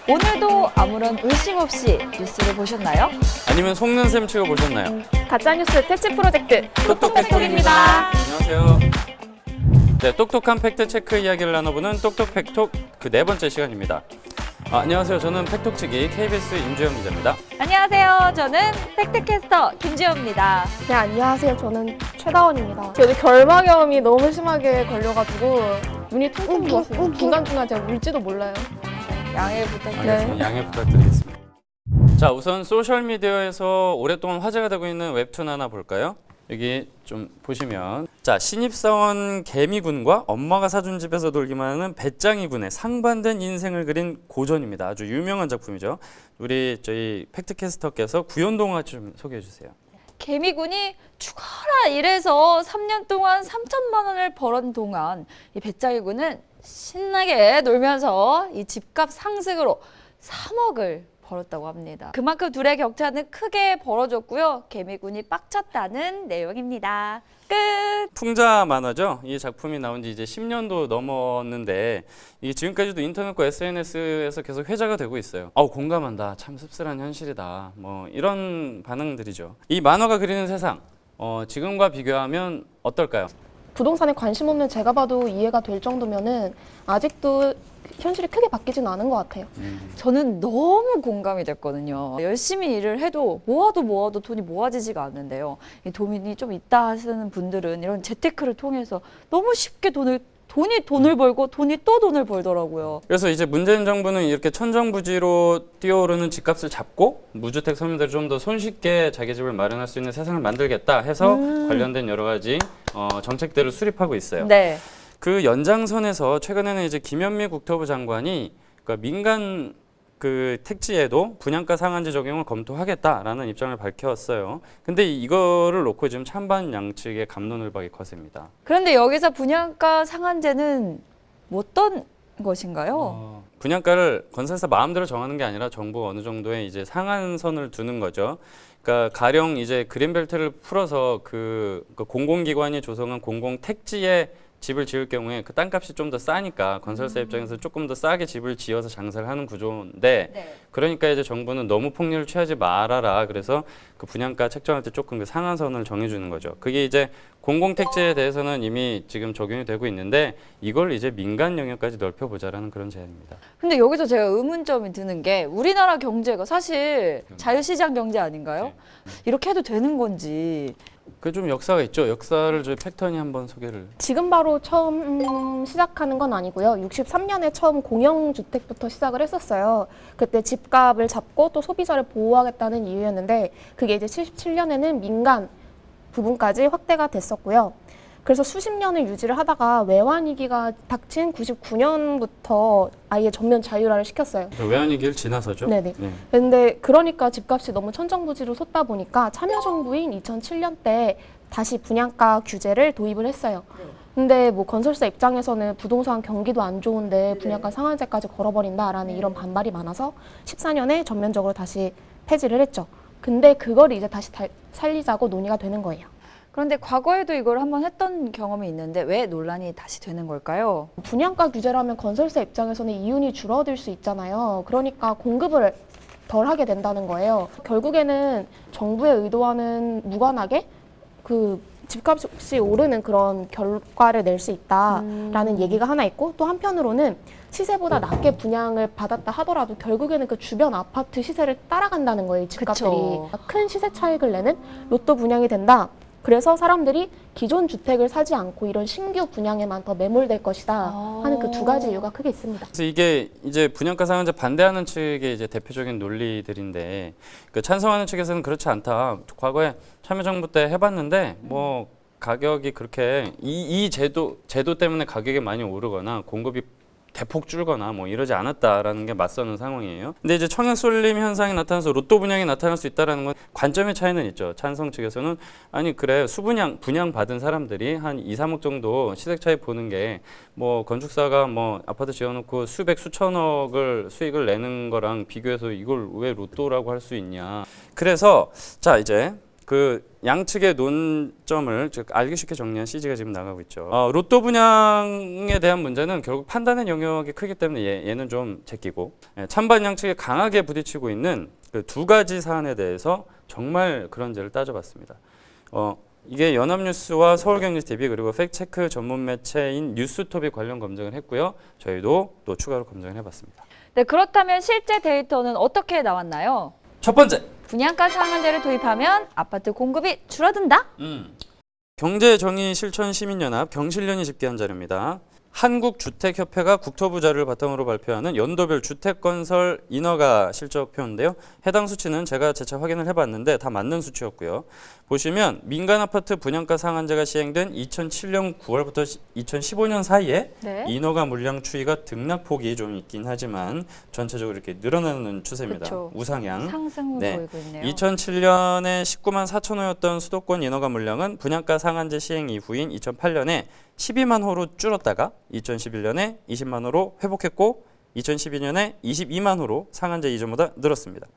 오늘도 아무런 의심 없이 뉴스를 보셨나요? 아니면 속는 셈 치고 보셨나요? 가짜뉴스 퇴치 프로젝트 똑똑팩톡입니다. 안녕하세요. 네, 똑똑한 팩트체크 이야기를 나눠보는 똑똑팩톡 그 네 번째 시간입니다. 안녕하세요. 저는 팩톡치기 KBS 임주영 기자입니다. 안녕하세요. 저는 팩트캐스터 김지호입니다. 네, 안녕하세요. 저는 최다원입니다. 저도 결막염이 너무 심하게 걸려가지고 눈이 퉁퉁 부었어요. 중간중간 제가 울지도 몰라요. 양해 부탁드립니다. 알겠습니다. 양해 부탁드리겠습니다. 자, 우선 소셜미디어에서 오랫동안 화제가 되고 있는 웹툰 하나 볼까요? 여기 좀 보시면 자, 신입사원 개미군과 엄마가 사준 집에서 놀기만 하는 배짱이군의 상반된 인생을 그린 고전입니다. 아주 유명한 작품이죠. 우리 저희 팩트캐스터께서 구연동화 좀 소개해 주세요. 개미군이 죽어라 이래서 3년 동안 3천만 원을 벌은 동안 이 배짱이군은 신나게 놀면서 이 집값 상승으로 3억을 벌었다고 합니다. 그만큼 둘의 격차는 크게 벌어졌고요. 개미군이 빡쳤다는 내용입니다. 끝! 풍자 만화죠. 이 작품이 나온 지 이제 10년도 넘었는데 이게 지금까지도 인터넷과 SNS에서 계속 회자가 되고 있어요. 공감한다. 참 씁쓸한 현실이다. 뭐 이런 반응들이죠. 이 만화가 그리는 세상, 지금과 비교하면 어떨까요? 부동산에 관심 없는 제가 봐도 이해가 될 정도면은 아직도 현실이 크게 바뀌진 않은 것 같아요. 저는 너무 공감이 됐거든요. 열심히 일을 해도 모아도 돈이 모아지지가 않는데요. 이 돈이 좀 있다 하시는 분들은 이런 재테크를 통해서 너무 쉽게 돈을 벌고 돈이 또 돈을 벌더라고요. 그래서 이제 문재인 정부는 이렇게 천정부지로 뛰어오르는 집값을 잡고 무주택 서민들이 좀 더 손쉽게 자기 집을 마련할 수 있는 세상을 만들겠다 해서 관련된 여러 가지 정책들을 수립하고 있어요. 네. 그 연장선에서 최근에는 이제 김현미 국토부 장관이 그러니까 민간 그 택지에도 분양가 상한제 적용을 검토하겠다라는 입장을 밝혔어요. 근데 이거를 놓고 지금 찬반 양측의 갑론을박이 거셉니다. 그런데 여기서 분양가 상한제는 어떤 것인가요? 분양가를 건설사 마음대로 정하는 게 아니라 정부가 어느 정도의 이제 상한선을 두는 거죠. 그러니까 가령 이제 그린벨트를 풀어서 그 공공기관이 조성한 공공택지에 집을 지을 경우에 그 땅값이 좀 더 싸니까 건설사 입장에서 조금 더 싸게 집을 지어서 장사를 하는 구조인데 네. 그러니까 이제 정부는 너무 폭리를 취하지 말아라. 그래서 그 분양가 책정할 때 조금 그 상한선을 정해주는 거죠. 그게 이제 공공택지에 대해서는 이미 지금 적용이 되고 있는데 이걸 이제 민간 영역까지 넓혀보자라는 그런 제안입니다. 근데 여기서 제가 의문점이 드는 게 우리나라 경제가 사실 자유시장 경제 아닌가요? 이렇게 해도 되는 건지. 그 좀 역사가 있죠. 역사를 저희 팩턴이 한번 소개를. 지금 바로 처음 시작하는 건 아니고요. 63년에 처음 공영주택부터 시작을 했었어요. 그때 집값을 잡고 또 소비자를 보호하겠다는 이유였는데 그게 이제 77년에는 민간 부분까지 확대가 됐었고요. 그래서 수십 년을 유지를 하다가 외환위기가 닥친 99년부터 아예 전면 자율화를 시켰어요. 외환위기를 지나서죠. 네네. 네. 근데 그러니까 집값이 너무 천정부지로 솟다 보니까 참여정부인 2007년 때 다시 분양가 규제를 도입을 했어요. 근데 뭐 건설사 입장에서는 부동산 경기도 안 좋은데 분양가 상한제까지 걸어버린다라는 이런 반발이 많아서 14년에 전면적으로 다시 폐지를 했죠. 근데 그걸 이제 다시 살리자고 논의가 되는 거예요. 그런데 과거에도 이걸 한번 했던 경험이 있는데 왜 논란이 다시 되는 걸까요? 분양가 규제라면 건설사 입장에서는 이윤이 줄어들 수 있잖아요. 그러니까 공급을 덜 하게 된다는 거예요. 결국에는 정부의 의도와는 무관하게 그 집값이 오르는 그런 결과를 낼 수 있다라는 얘기가 하나 있고 또 한편으로는 시세보다 낮게 분양을 받았다 하더라도 결국에는 그 주변 아파트 시세를 따라간다는 거예요. 이 집값들이. 그쵸. 큰 시세 차익을 내는 로또 분양이 된다. 그래서 사람들이 기존 주택을 사지 않고 이런 신규 분양에만 더 매몰될 것이다 하는 그 두 가지 이유가 크게 있습니다. 그래서 이게 이제 분양가 상한제 반대하는 측의 이제 대표적인 논리들인데 그 찬성하는 측에서는 그렇지 않다. 과거에 참여정부 때 해봤는데 뭐 가격이 그렇게 이 제도 때문에 가격이 많이 오르거나 공급이 대폭 줄거나 뭐 이러지 않았다라는 게 맞서는 상황이에요. 근데 이제 청약 쏠림 현상이 나타나서 로또 분양이 나타날 수 있다라는 건 관점의 차이는 있죠. 찬성 측에서는 아니 그래 분양 받은 사람들이 한 2, 3억 정도 시세 차익 보는 게 뭐 건축사가 뭐 아파트 지어놓고 수백 수천억을 수익을 내는 거랑 비교해서 이걸 왜 로또라고 할 수 있냐. 그래서 자 이제 그 양측의 논점을 즉 알기 쉽게 정리한 CG가 지금 나가고 있죠. 로또 분양에 대한 문제는 결국 판단의 영역이 크기 때문에 얘는 좀 제끼고, 찬반 양측이 강하게 부딪히고 있는 그 두 가지 사안에 대해서 정말 그런지를 따져봤습니다. 이게 연합뉴스와 서울경제TV 그리고 팩트체크 전문 매체인 뉴스톱이 관련 검증을 했고요. 저희도 또 추가로 검증을 해봤습니다. 네, 그렇다면 실제 데이터는 어떻게 나왔나요? 첫 번째, 분양가 상한제를 도입하면 아파트 공급이 줄어든다? 경제정의실천시민연합 경실련이 집계한 자료입니다. 한국주택협회가 국토부 자료를 바탕으로 발표하는 연도별 주택건설 인허가 실적표인데요. 해당 수치는 제가 재차 확인을 해봤는데 다 맞는 수치였고요. 보시면 민간 아파트 분양가 상한제가 시행된 2007년 9월부터 2015년 사이에 네. 인허가 물량 추이가 등락폭이 좀 있긴 하지만 전체적으로 이렇게 늘어나는 추세입니다. 그쵸. 우상향. 상승을 네. 보이고 있네요. 2007년에 19만 4천 호였던 수도권 인허가 물량은 분양가 상한제 시행 이후인 2008년에 12만 호로 줄었다가 2011년에 20만 호로 회복했고 2012년에 22만 호로 상한제 이전보다 늘었습니다.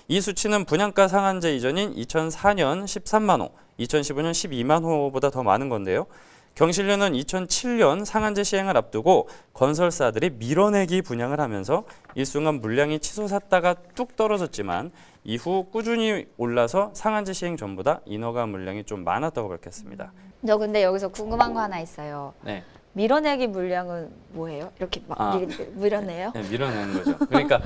이 수치는 분양가 상한제 이전인 2004년 13만 호, 2015년 12만 호보다 더 많은 건데요. 경실련은 2007년 상한제 시행을 앞두고 건설사들이 밀어내기 분양을 하면서 일순간 물량이 치솟았다가 뚝 떨어졌지만 이후 꾸준히 올라서 상한제 시행 전보다 인허가 물량이 좀 많았다고 밝혔습니다. 저 근데 여기서 궁금한 거 하나 있어요. 네. 밀어내기 물량은 뭐예요? 이렇게 막 밀어내요? 네, 밀어내는 거죠. 그러니까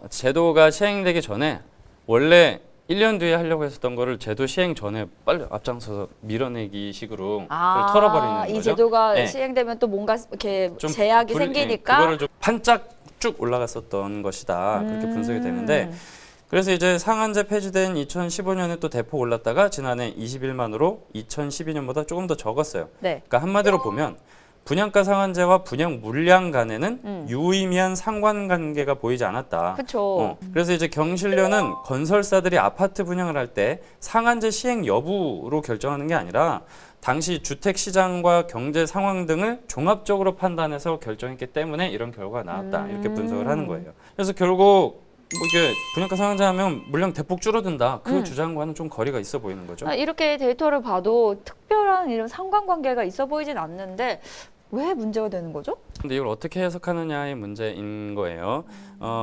제도가 시행되기 전에 원래 1년 뒤에 하려고 했었던 거를 제도 시행 전에 빨리 앞장서서 밀어내기 식으로 그걸 털어버리는 거죠. 이 제도가 네. 시행되면 또 뭔가 이렇게 좀 제약이 생기니까 그거를 좀 반짝 쭉 올라갔었던 것이다. 그렇게 분석이 되는데 그래서 이제 상한제 폐지된 2015년에 또 대폭 올랐다가 지난해 21만으로 2012년보다 조금 더 적었어요. 네. 그러니까 한마디로 보면 분양가 상한제와 분양 물량 간에는 유의미한 상관관계가 보이지 않았다. 그렇죠. 그래서 이제 경실련은 건설사들이 아파트 분양을 할 때 상한제 시행 여부로 결정하는 게 아니라 당시 주택 시장과 경제 상황 등을 종합적으로 판단해서 결정했기 때문에 이런 결과가 나왔다. 이렇게 분석을 하는 거예요. 그래서 결국 뭐 이게 분양가 상한제 하면 물량 대폭 줄어든다. 그 주장과는 좀 거리가 있어 보이는 거죠. 이렇게 데이터를 봐도 특별한 이런 상관관계가 있어 보이진 않는데 왜 문제가 되는 거죠? 근데 이걸 어떻게 해석하느냐의 문제인 거예요.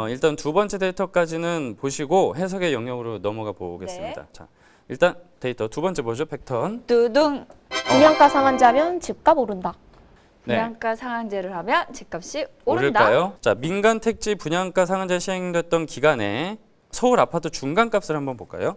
일단 두 번째 데이터까지는 보시고 해석의 영역으로 넘어가 보겠습니다. 네. 자, 일단 데이터 두 번째 뭐죠? 팩턴. 두둥. 분양가 상한제하면 집값 오른다. 네. 분양가 상한제를 하면 집값이 오른다. 오를까요? 자, 민간 택지 분양가 상한제 시행됐던 기간에 서울 아파트 중간값을 한번 볼까요?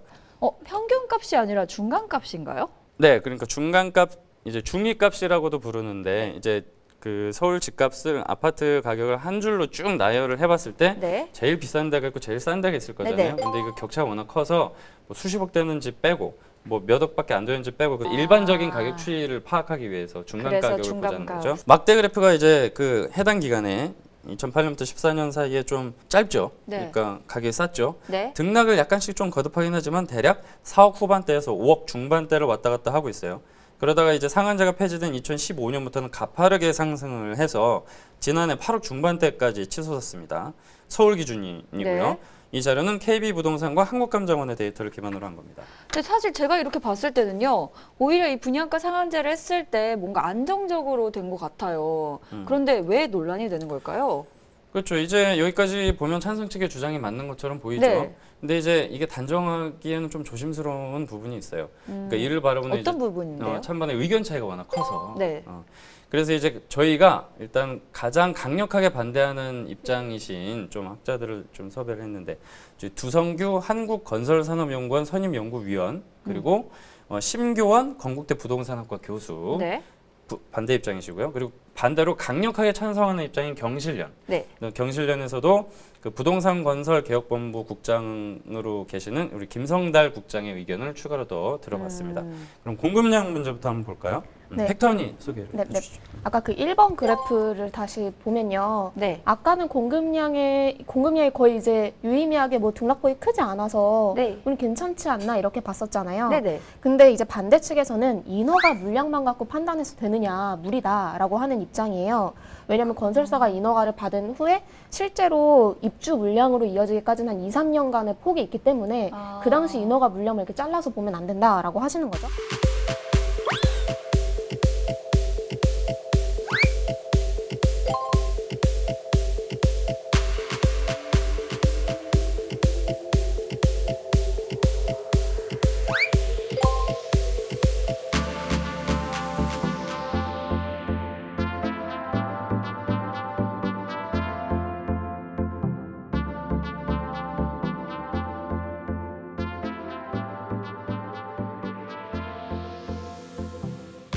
평균값이 아니라 중간값인가요? 네, 그러니까 중간값 이제 중위값이라고도 부르는데 이제 그 서울 집값을 아파트 가격을 한 줄로 쭉 나열을 해봤을 때 네. 제일 비싼 데가 있고 제일 싼 데가 있을 거잖아요. 네네. 근데 이거 격차가 워낙 커서 뭐 수십억 되는 집 빼고 뭐 몇 억밖에 안 되는 집 빼고 그 일반적인 가격 추이를 파악하기 위해서 중간 그래서 가격을 중간값. 보자는 거죠. 막대 그래프가 이제 그 해당 기간에 2008년부터 14년 사이에 좀 짧죠. 네. 그러니까 가격이 쌌죠. 네. 등락을 약간씩 좀 거듭하긴 하지만 대략 4억 후반대에서 5억 중반대를 왔다 갔다 하고 있어요. 그러다가 이제 상한제가 폐지된 2015년부터는 가파르게 상승을 해서 지난해 8억 중반대까지 치솟았습니다. 서울 기준이고요. 네. 이 자료는 KB부동산과 한국감정원의 데이터를 기반으로 한 겁니다. 근데 사실 제가 이렇게 봤을 때는요, 오히려 이 분양가 상한제를 했을 때 뭔가 안정적으로 된 것 같아요. 그런데 왜 논란이 되는 걸까요? 그렇죠. 이제 여기까지 보면 찬성 측의 주장이 맞는 것처럼 보이죠. 네. 근데 이제 이게 단정하기에는 좀 조심스러운 부분이 있어요. 그러니까 이를 바라보는 어떤 이제 부분인데요? 찬반의 의견 차이가 워낙 커서. 네. 그래서 이제 저희가 일단 가장 강력하게 반대하는 입장이신 좀 학자들을 좀 섭외를 했는데 이제 두성규 한국건설산업연구원 선임연구위원 그리고 심교원 건국대 부동산학과 교수 네. 반대 입장이시고요. 그리고 반대로 강력하게 찬성하는 입장인 경실련. 네. 경실련에서도 그 부동산 건설 개혁본부 국장으로 계시는 우리 김성달 국장의 의견을 추가로 더 들어봤습니다. 그럼 공급량 문제부터 한번 볼까요? 네. 팩터니 소개를 네, 네. 해주시죠. 아까 그 1번 그래프를 다시 보면요. 네. 아까는 공급량이 거의 이제 유의미하게 뭐 등락폭이 크지 않아서 네. 우리 괜찮지 않나 이렇게 봤었잖아요. 네네. 근데 이제 반대 측에서는 인허가 물량만 갖고 판단해서 되느냐 무리다라고 하는 입장이에요. 왜냐하면 건설사가 인허가를 받은 후에 실제로 입주 물량으로 이어지기까지는 한 2, 3년간의 폭이 있기 때문에 그 당시 인허가 물량을 이렇게 잘라서 보면 안 된다라고 하시는 거죠.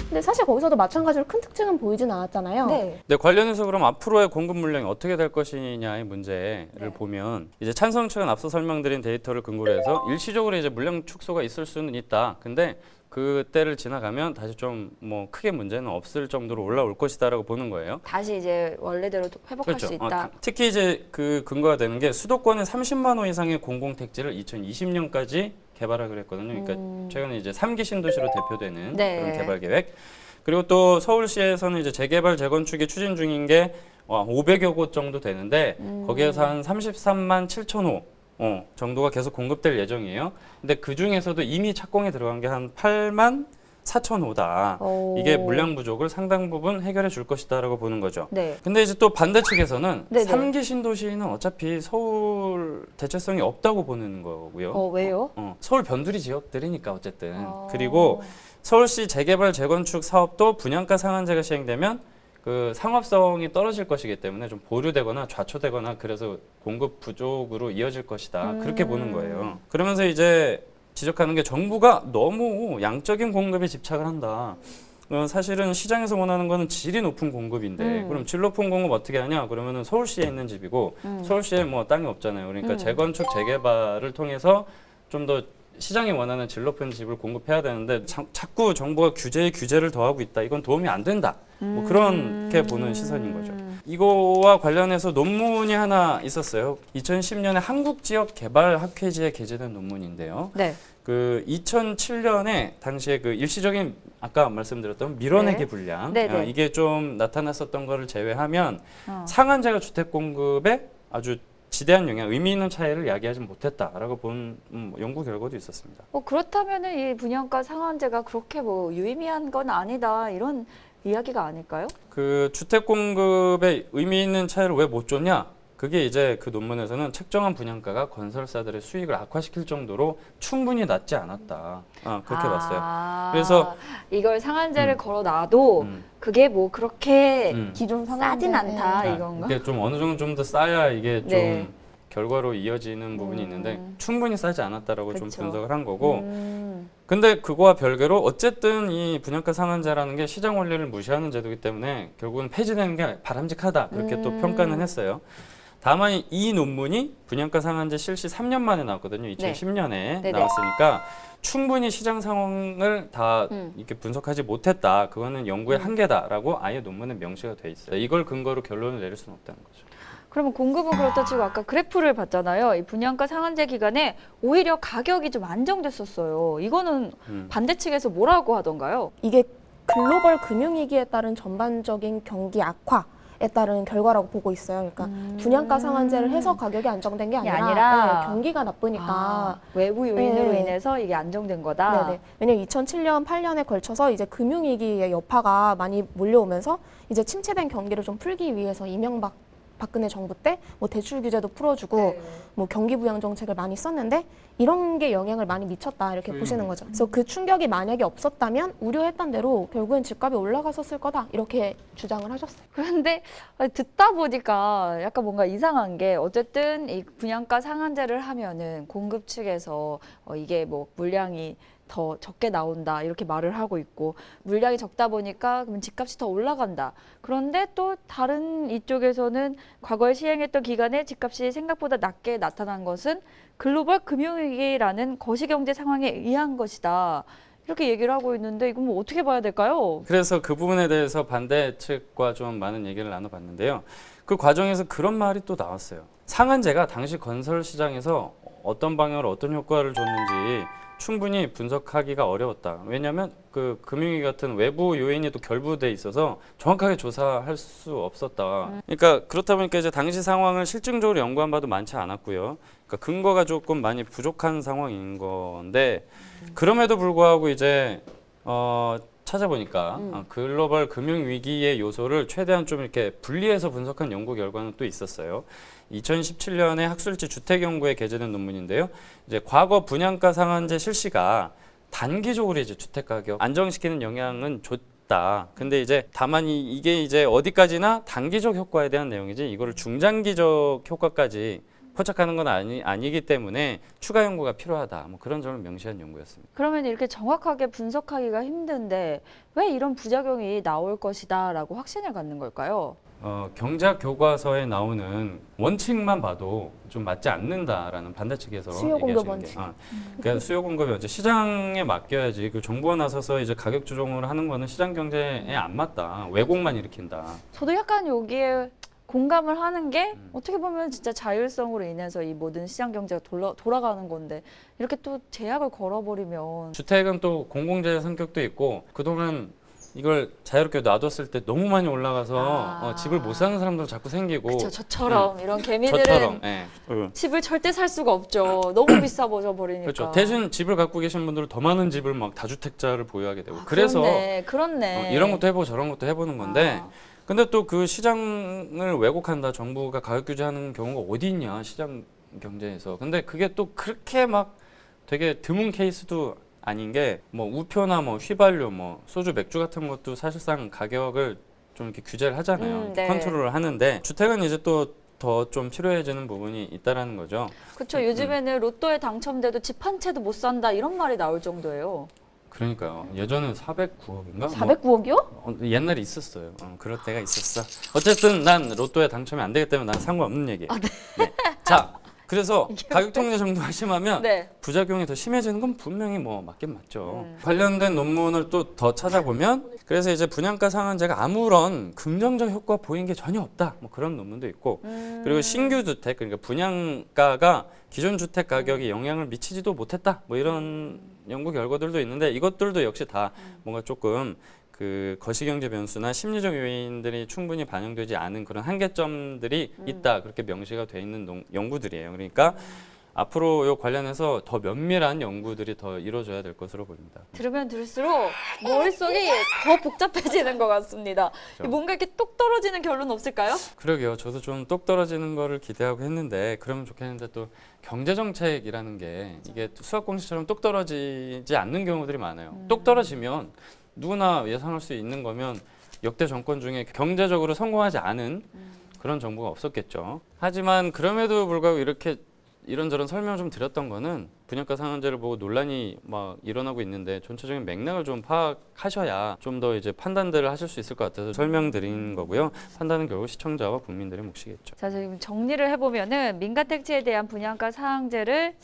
근데 사실 거기서도 마찬가지로 큰 특징은 보이진 않았잖아요. 네. 네, 관련해서 그럼 앞으로의 공급 물량이 어떻게 될 것이냐의 문제를 네. 보면 이제 찬성 측은 앞서 설명드린 데이터를 근거로 해서 일시적으로 이제 물량 축소가 있을 수는 있다. 근데 그때를 지나가면 다시 좀 뭐 크게 문제는 없을 정도로 올라올 것이다라고 보는 거예요. 다시 이제 원래대로 회복할 수 있다. 특히 이제 그 근거가 되는 게 수도권에 30만 호 이상의 공공택지를 2020년까지 개발하기로 했거든요. 그러니까 최근에 이제 3기 신도시로 대표되는 네. 그런 개발 계획. 그리고 또 서울시에서는 이제 재개발 재건축이 추진 중인 게 500여 곳 정도 되는데 거기에서 한 33만 7천 호 정도가 계속 공급될 예정이에요. 근데 그 중에서도 이미 착공에 들어간 게 한 8만 4천 호다. 이게 물량 부족을 상당 부분 해결해 줄 것이다라고 보는 거죠. 네. 근데 이제 또 반대 측에서는 네네. 3기 신도시는 어차피 서울 대체성이 없다고 보는 거고요. 왜요? 서울 변두리 지역들이니까 어쨌든. 그리고 서울시 재개발 재건축 사업도 분양가 상한제가 시행되면 그 상업성이 떨어질 것이기 때문에 좀 보류되거나 좌초되거나 그래서 공급 부족으로 이어질 것이다. 그렇게 보는 거예요. 그러면서 이제 지적하는 게 정부가 너무 양적인 공급에 집착을 한다. 사실은 시장에서 원하는 거는 질이 높은 공급인데 그럼 질 높은 공급 어떻게 하냐? 그러면은 서울시에 있는 집이고 서울시에 뭐 땅이 없잖아요. 그러니까 재건축 재개발을 통해서 좀 더 시장이 원하는 질 높은 집을 공급해야 되는데 자꾸 정부가 규제를 더하고 있다. 이건 도움이 안 된다. 뭐 그렇게 보는 시선인 거죠. 이거와 관련해서 논문이 하나 있었어요. 2010년에 한국지역개발학회지에 게재된 논문인데요. 네. 그 2007년에 당시에 그 일시적인 아까 말씀드렸던 밀어내기 네. 불량 네네. 이게 좀 나타났었던 거를 제외하면 상한제가 주택 공급에 아주 지대한 영향, 의미 있는 차이를 야기하지 못했다라고 본 연구 결과도 있었습니다. 그렇다면은 이 분양가 상한제가 그렇게 뭐 유의미한 건 아니다 이런 이야기가 아닐까요? 그 주택 공급에 의미 있는 차이를 왜 못 줬냐? 그게 이제 그 논문에서는 책정한 분양가가 건설사들의 수익을 악화시킬 정도로 충분히 낮지 않았다. 그렇게 봤어요. 그래서 이걸 상한제를 걸어놔도 그게 뭐 그렇게 기존 싸진 상한제. 않다 이건가? 이게 좀 어느 정도 좀 더 싸야 이게 네. 좀 결과로 이어지는 부분이 있는데 충분히 싸지 않았다라고 좀 그렇죠. 분석을 한 거고. 근데 그거와 별개로 어쨌든 이 분양가 상한제라는 게 시장 원리를 무시하는 제도이기 때문에 결국은 폐지되는 게 바람직하다 그렇게 또 평가는 했어요. 다만 이 논문이 분양가 상한제 실시 3년 만에 나왔거든요. 2010년에 네네. 나왔으니까 충분히 시장 상황을 다 이렇게 분석하지 못했다. 그거는 연구의 한계다라고 아예 논문에 명시가 돼 있어요. 이걸 근거로 결론을 내릴 수는 없다는 거죠. 그러면 공급은 그렇다 치고 아까 그래프를 봤잖아요. 이 분양가 상한제 기간에 오히려 가격이 좀 안정됐었어요. 이거는 반대 측에서 뭐라고 하던가요? 이게 글로벌 금융위기에 따른 전반적인 경기 악화에 따른 결과라고 보고 있어요. 그러니까 분양가 상한제를 해서 가격이 안정된 게 아니라 네, 경기가 나쁘니까 외부 요인으로 네. 인해서 이게 안정된 거다. 네네. 왜냐면 2007년, 8년에 걸쳐서 이제 금융위기의 여파가 많이 몰려오면서 이제 침체된 경기를 좀 풀기 위해서 박근혜 정부 때 뭐 대출 규제도 풀어주고 네. 뭐 경기 부양 정책을 많이 썼는데 이런 게 영향을 많이 미쳤다 이렇게 보시는 거죠. 그래서 그 충격이 만약에 없었다면 우려했던 대로 결국엔 집값이 올라갔었을 거다 이렇게 주장을 하셨어요. 그런데 듣다 보니까 약간 뭔가 이상한 게 어쨌든 이 분양가 상한제를 하면은 공급 측에서 이게 뭐 물량이 더 적게 나온다 이렇게 말을 하고 있고 물량이 적다 보니까 그러면 집값이 더 올라간다. 그런데 또 다른 이쪽에서는 과거에 시행했던 기간에 집값이 생각보다 낮게 나타난 것은 글로벌 금융위기라는 거시경제 상황에 의한 것이다. 이렇게 얘기를 하고 있는데 이건 뭐 어떻게 봐야 될까요? 그래서 그 부분에 대해서 반대 측과 좀 많은 얘기를 나눠봤는데요. 그 과정에서 그런 말이 또 나왔어요. 상한제가 당시 건설 시장에서 어떤 방향으로 어떤 효과를 줬는지 충분히 분석하기가 어려웠다. 왜냐하면 그 금융위 같은 외부 요인이 또 결부돼 있어서 정확하게 조사할 수 없었다. 그러니까 그렇다 보니까 이제 당시 상황을 실증적으로 연구한 바도 많지 않았고요. 그러니까 근거가 조금 많이 부족한 상황인 건데 그럼에도 불구하고 이제 찾아보니까 글로벌 금융 위기의 요소를 최대한 좀 이렇게 분리해서 분석한 연구 결과는 또 있었어요. 2017년에 학술지 주택 연구에 게재된 논문인데요. 이제 과거 분양가 상한제 실시가 단기적으로 이제 주택 가격 안정시키는 영향은 줬다. 근데 이제 다만 이게 이제 어디까지나 단기적 효과에 대한 내용이지 이거를 중장기적 효과까지 포착하는 건 아니기 때문에 추가 연구가 필요하다. 뭐 그런 점을 명시한 연구였습니다. 그러면 이렇게 정확하게 분석하기가 힘든데 왜 이런 부작용이 나올 것이다라고 확신을 갖는 걸까요? 경제학 교과서에 나오는 원칙만 봐도 좀 맞지 않는다라는 반대 측에서 수요 공급 얘기하시는 원칙. 그러니까 수요 공급이 이제 시장에 맡겨야지 그 정부가 나서서 이제 가격 조정을 하는 거는 시장 경제에 안 맞다. 왜곡만 일으킨다. 저도 약간 여기에 공감을 하는 게 어떻게 보면 진짜 자율성으로 인해서 이 모든 시장 경제가 돌아가는 건데 이렇게 또 제약을 걸어버리면 주택은 또 공공재 성격도 있고 그동안 이걸 자유롭게 놔뒀을 때 너무 많이 올라가서 집을 못 사는 사람도 자꾸 생기고 그쵸, 저처럼 이런 개미들은 저처럼 예. 집을 절대 살 수가 없죠. 너무 비싸 버리니까. 그렇죠. 대신 집을 갖고 계신 분들은 더 많은 집을 막 다주택자를 보유하게 되고 그래서 그렇네. 이런 것도 해보고 저런 것도 해보는 건데 아. 근데 또 그 시장을 왜곡한다 정부가 가격 규제하는 경우가 어디 있냐 시장 경제에서 근데 그게 또 그렇게 막 되게 드문 케이스도 아닌 게 뭐 우표나 뭐 휘발유 뭐 소주 맥주 같은 것도 사실상 가격을 좀 이렇게 규제를 하잖아요. 네. 컨트롤을 하는데 주택은 이제 또 더 좀 필요해지는 부분이 있다라는 거죠. 그렇죠. 요즘에는 로또에 당첨돼도 집 한 채도 못 산다 이런 말이 나올 정도예요. 그러니까요. 예전에 409억인가? 409억이요? 옛날에 있었어요. 그럴 때가 있었어. 어쨌든 난 로또에 당첨이 안 되기 때문에 난 상관없는 얘기예요. 네. 자, 그래서 가격 통제 정도가 심하면 네. 부작용이 더 심해지는 건 분명히 뭐 맞긴 맞죠. 관련된 논문을 또 더 찾아보면 그래서 이제 분양가 상한제가 아무런 긍정적 효과 보인 게 전혀 없다. 뭐 그런 논문도 있고 그리고 신규 주택 그러니까 분양가가 기존 주택 가격에 영향을 미치지도 못했다. 뭐 이런 연구 결과들도 있는데 이것들도 역시 다 뭔가 조금 그 거시경제 변수나 심리적 요인들이 충분히 반영되지 않은 그런 한계점들이 있다 그렇게 명시가 돼 있는 연구들이에요. 그러니까 앞으로 요 관련해서 더 면밀한 연구들이 더 이루어져야 될 것으로 보입니다. 들으면 들을수록 머릿속이 더 복잡해지는 것 같습니다. 그렇죠. 뭔가 이렇게 똑 떨어지는 결론 없을까요? 그러게요. 저도 좀 똑 떨어지는 거를 기대하고 했는데 그러면 좋겠는데 또 경제 정책이라는 게 이게 수학 공식처럼 똑 떨어지지 않는 경우들이 많아요. 똑 떨어지면 누구나 예상할 수 있는 거면 역대 정권 중에 경제적으로 성공하지 않은 그런 정부가 없었겠죠. 하지만 그럼에도 불구하고 이렇게 이런저런 설명을 좀 드렸던 거는 분양가 상한제를 보고 논란이 막 일어나고 있는데 전체적인 맥락을 좀 파악하셔야 좀 더 이제 판단들을 하실 수 있을 것 같아서 설명드린 거고요. 판단은 결국 시청자와 국민들의 몫이겠죠. 자, 지금 정리를 해보면은 민간 택지에 대한 분양가 상한제를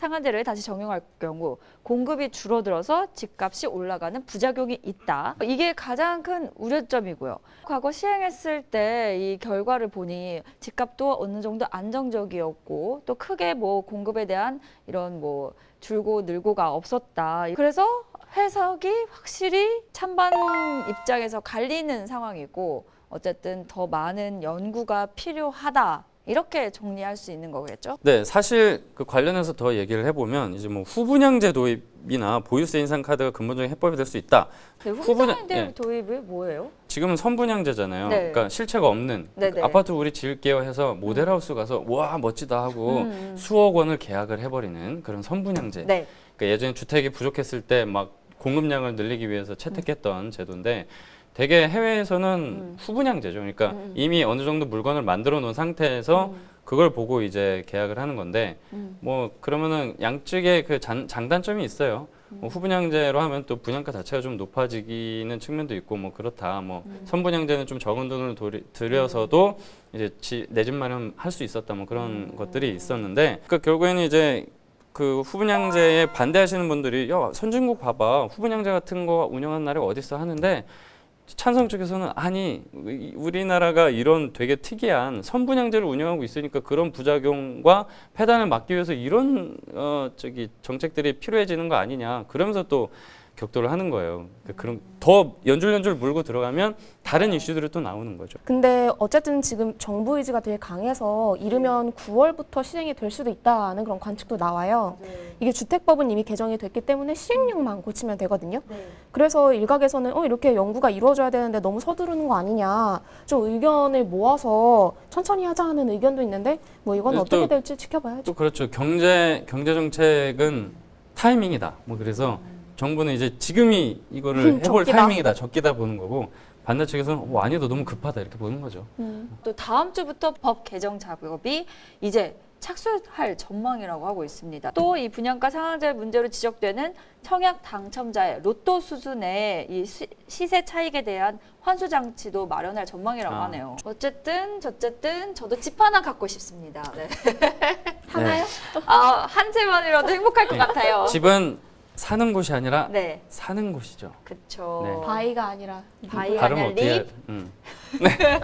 다시 적용할 경우 공급이 줄어들어서 집값이 올라가는 부작용이 있다. 이게 가장 큰 우려점이고요. 과거 시행했을 때 이 결과를 보니 집값도 어느 정도 안정적이었고 또 크게 뭐 공급에 대한 이런 뭐 줄고 늘고가 없었다. 그래서 해석이 확실히 찬반 입장에서 갈리는 상황이고 어쨌든 더 많은 연구가 필요하다. 이렇게 정리할 수 있는 거겠죠? 네, 사실 그 관련해서 더 얘기를 해보면 이제 뭐 후분양제 도입이나 보유세 인상 카드가 근본적인 해법이 될 수 있다. 네, 후분양제 도입이 뭐예요? 지금은 선분양제잖아요. 네. 그러니까 실체가 없는 네네. 아파트 우리 지을게요 해서 모델하우스 가서 와 멋지다 하고 수억 원을 계약을 해버리는 그런 선분양제. 네. 그러니까 예전에 주택이 부족했을 때 막 공급량을 늘리기 위해서 채택했던 제도인데 대개 해외에서는 후분양제죠. 그러니까 이미 어느 정도 물건을 만들어 놓은 상태에서 그걸 보고 이제 계약을 하는 건데 뭐 그러면은 양측에 그 장단점이 있어요. 뭐 후분양제로 하면 또 분양가 자체가 좀 높아지기는 측면도 있고 뭐 그렇다. 뭐 선분양제는 좀 적은 돈을 들여서도 이제 내 집 마련 할 수 있었다. 뭐 그런 것들이 있었는데 그러니까 결국에는 이제 그 후분양제에 반대하시는 분들이 야 선진국 봐봐 후분양제 같은 거 운영하는 나라가 어디 있어 하는데 찬성 쪽에서는 아니 우리나라가 이런 되게 특이한 선분양제를 운영하고 있으니까 그런 부작용과 폐단을 막기 위해서 이런 정책들이 필요해지는 거 아니냐 그러면서 또 격돌을 하는 거예요. 그런 더 연줄연줄 물고 들어가면 다른 이슈들이 또 나오는 거죠. 근데 어쨌든 지금 정부 의지가 되게 강해서 이르면 9월부터 시행이 될 수도 있다는 그런 관측도 나와요. 이게 주택법은 이미 개정이 됐기 때문에 시행령만 고치면 되거든요. 그래서 일각에서는 이렇게 연구가 이루어져야 되는데 너무 서두르는 거 아니냐. 좀 의견을 모아서 천천히 하자는 의견도 있는데 뭐 이건 그래서 어떻게 또- 될지 지켜봐야죠. 또 그렇죠. 경제 정책은 타이밍이다. 뭐 그래서 정부는 이제 지금이 이거를 해볼 적기다. 타이밍이다, 적기다 보는 거고 반대 측에서는 아니도 너무 급하다 이렇게 보는 거죠. 또 다음 주부터 법 개정 작업이 이제 착수할 전망이라고 하고 있습니다. 또 이 분양가 상한제 문제로 지적되는 청약 당첨자의 로또 수준의 이 시세 차익에 대한 환수 장치도 마련할 전망이라고 아. 하네요. 어쨌든 저도 집 하나 갖고 싶습니다. 네. 하나요? 한 채만이라도 행복할 것 같아요. 집은 사는 곳이 아니라 네, 사는 곳이죠. 그쵸. 네. 바위가 아니라 바위 발음 아니라 어떻게? 립. 네.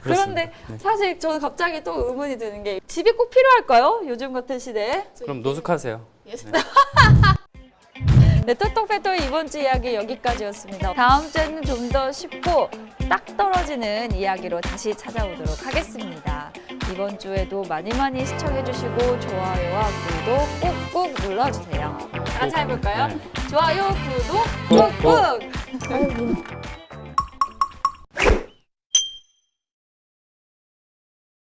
그런데 네. 사실 저는 갑자기 또 의문이 드는 게 집이 꼭 필요할까요? 요즘 같은 시대에? 그럼 노숙하세요. 네, 톡톡페토 이번 주 이야기 여기까지였습니다. 다음 주에는 좀 더 쉽고 딱 떨어지는 이야기로 다시 찾아오도록 하겠습니다. 이번 주에도 많이 시청해주시고 좋아요와 구독 꾹꾹 눌러주세요. 같이 해볼까요? 네. 좋아요, 구독 꾹꾹!